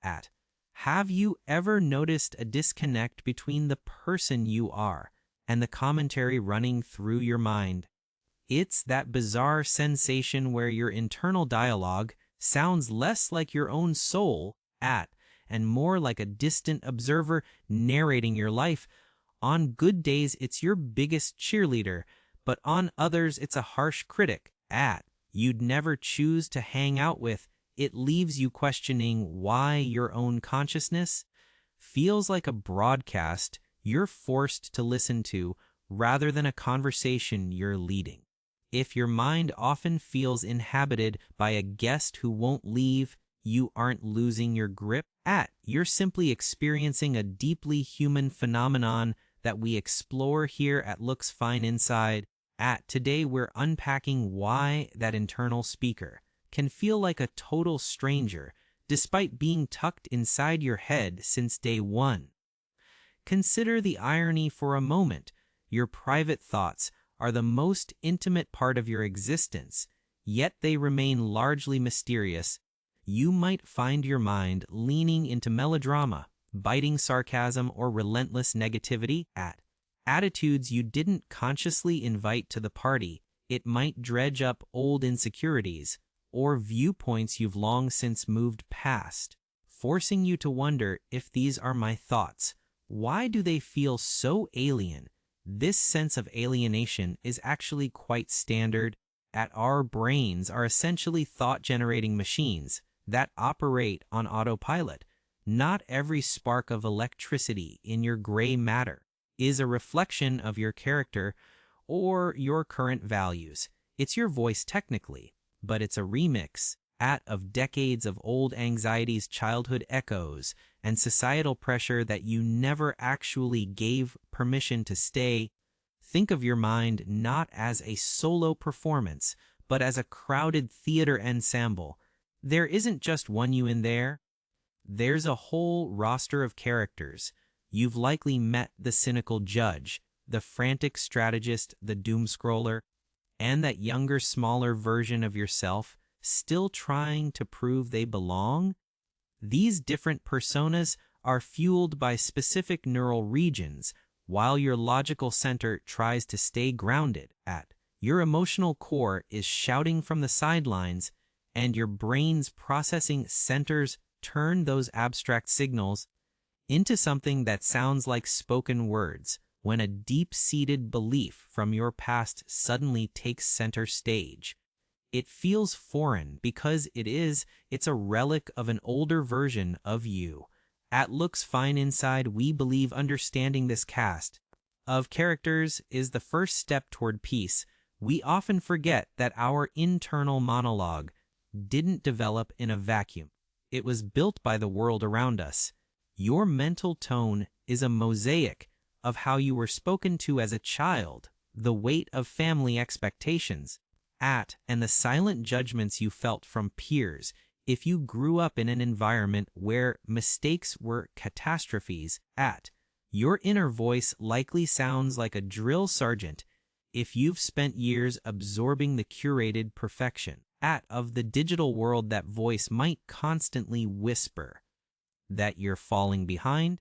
At have you ever noticed a disconnect between the person you are and the commentary running through your mind? It's that bizarre sensation where your internal dialogue sounds less like your own soul and more like a distant observer narrating your life. On good days, it's your biggest cheerleader, but on others, it's a harsh critic you'd never choose to hang out with. It leaves you questioning why your own consciousness feels like a broadcast you're forced to listen to rather than a conversation you're leading. If your mind often feels inhabited by a guest who won't leave, you aren't losing your grip. You're simply experiencing a deeply human phenomenon that we explore here at Looks Fine Inside. Today, we're unpacking why that internal speaker can feel like a total stranger despite being tucked inside your head since day one. Consider the irony for a moment. Your private thoughts are the most intimate part of your existence, yet they remain largely mysterious. You might find your mind leaning into melodrama, biting sarcasm, or relentless negativity attitudes you didn't consciously invite to the party. It might dredge up old insecurities or viewpoints you've long since moved past, forcing you to wonder if these are my thoughts. Why do they feel so alien? This sense of alienation is actually quite standard. Our brains are essentially thought-generating machines that operate on autopilot. Not every spark of electricity in your gray matter is a reflection of your character or your current values. It's your voice technically, but it's a remix of decades of old anxieties, childhood echoes, and societal pressure that you never actually gave permission to stay. Think of your mind not as a solo performance, but as a crowded theater ensemble. There isn't just one you in there. There's a whole roster of characters. You've likely met the cynical judge, the frantic strategist, the doomscroller, and that younger, smaller version of yourself still trying to prove they belong. These different personas are fueled by specific neural regions, while your logical center tries to stay grounded. Your emotional core is shouting from the sidelines, and your brain's processing centers turn those abstract signals into something that sounds like spoken words when a deep-seated belief from your past suddenly takes center stage. It feels foreign because it's a relic of an older version of you. At Looks Fine Inside, we believe understanding this cast of characters is the first step toward peace. We often forget that our internal monologue didn't develop in a vacuum. It was built by the world around us. Your mental tone is a mosaic of how you were spoken to as a child, the weight of family expectations, and the silent judgments you felt from peers. If you grew up in an environment where mistakes were catastrophes, your inner voice likely sounds like a drill sergeant. If you've spent years absorbing the curated perfection of the digital world, that voice might constantly whisper that you're falling behind.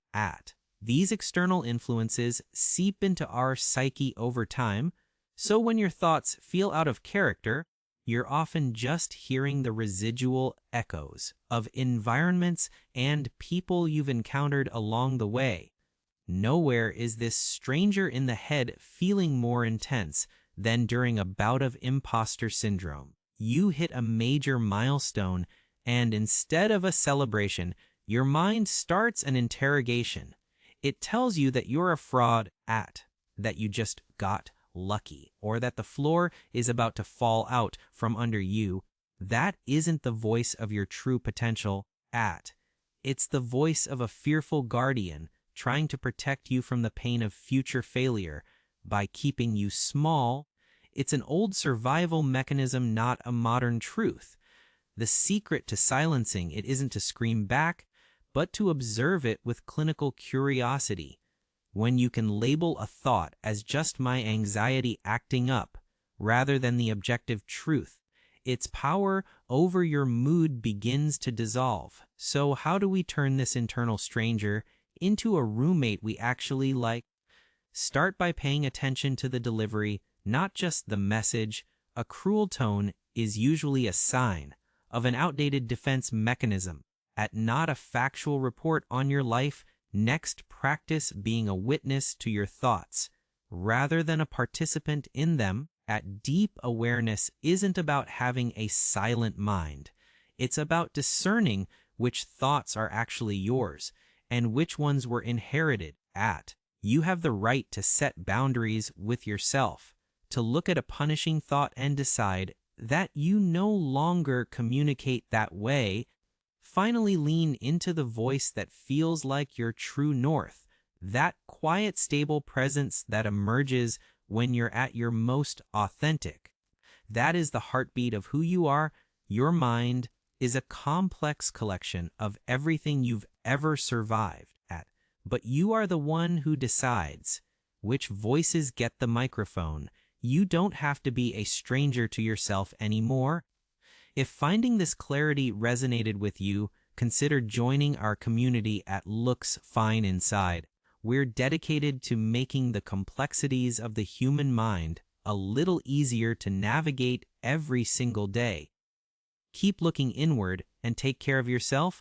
These external influences seep into our psyche over time, so when your thoughts feel out of character, you're often just hearing the residual echoes of environments and people you've encountered along the way. Nowhere is this stranger in the head feeling more intense than during a bout of imposter syndrome. You hit a major milestone, and instead of a celebration, your mind starts an interrogation. It tells you that you're a fraud, that you just got lucky, or that the floor is about to fall out from under you. That isn't the voice of your true potential. It's the voice of a fearful guardian trying to protect you from the pain of future failure by keeping you small. It's an old survival mechanism, not a modern truth. The secret to silencing it isn't to scream back, but to observe it with clinical curiosity. When you can label a thought as just my anxiety acting up, rather than the objective truth, its power over your mood begins to dissolve. So how do we turn this internal stranger into a roommate we actually like? Start by paying attention to the delivery, not just the message. A cruel tone is usually a sign of an outdated defense mechanism, not a factual report on your life. Next, practice being a witness to your thoughts rather than a participant in them. Deep awareness isn't about having a silent mind. It's about discerning which thoughts are actually yours and which ones were inherited. You have the right to set boundaries with yourself, to look at a punishing thought and decide that you no longer communicate that way. Finally, lean into the voice that feels like your true north, that quiet, stable presence that emerges when you're at your most authentic. That is the heartbeat of who you are. Your mind is a complex collection of everything you've ever survived but you are the one who decides which voices get the microphone. You don't have to be a stranger to yourself anymore. If finding this clarity resonated with you, consider joining our community at Looks Fine Inside. We're dedicated to making the complexities of the human mind a little easier to navigate every single day. Keep looking inward and take care of yourself.